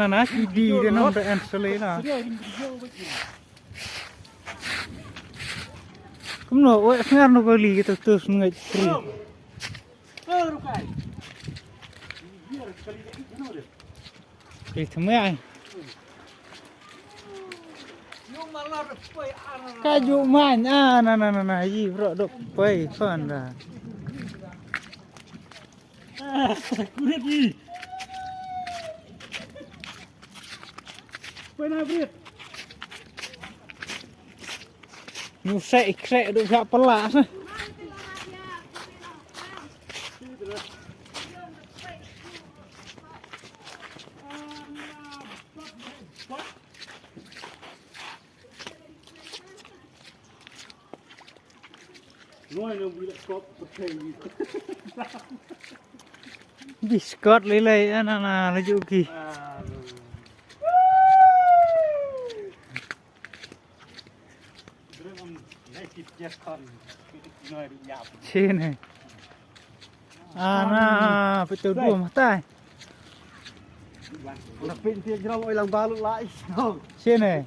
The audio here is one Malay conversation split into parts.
Nah, di cái nó phải ăn xử lý nào. Cũng nó ơi, nghe nó có lì cái từ người free. Cái thứ mấy anh? Cái dụ mạnh này gì rồi đục quay phần là. Biết gì? Quay nào biết? Nó sẽ được gặp lạ thôi. Biscuit lấy là U.R.U.K. Trên này. Nah, betul dua mata. Đặc biệt thì cho mọi lòng ba lượng lại. Trên này.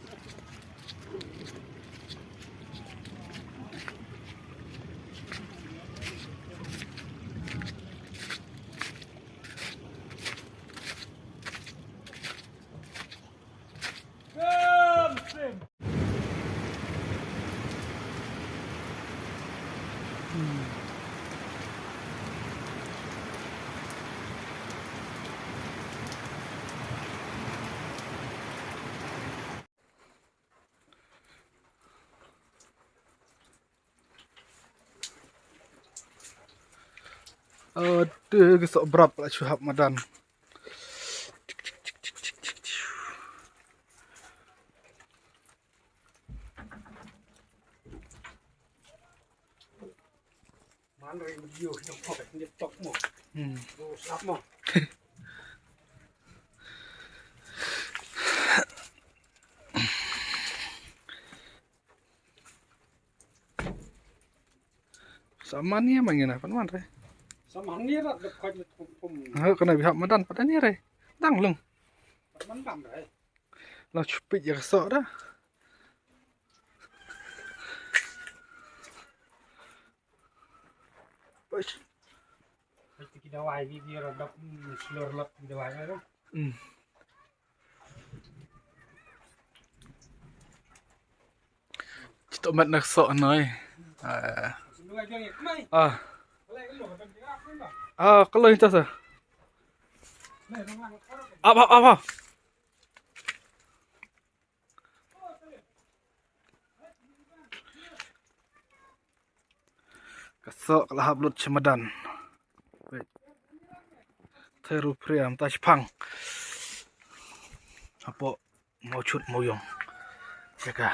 Cái sọ berat lah cuhap madan. Mana yang video yang kau ni tok mo. Sap mo. Sama ni emang ngena pan man re. Sama ni lah dekat pum. Kena bihak madan pada ni re. Dang lung. Man dam dah. Lah cupit ya sọ dah. Push. Kita wai video dak slur lap kita wai kan. Kita mat nak sọ noi. Kalau itu sah. Apa? Kasok lah upload Cemadan. Teru Phria mta Jepang. Apa mau cut mau yong. Jaga.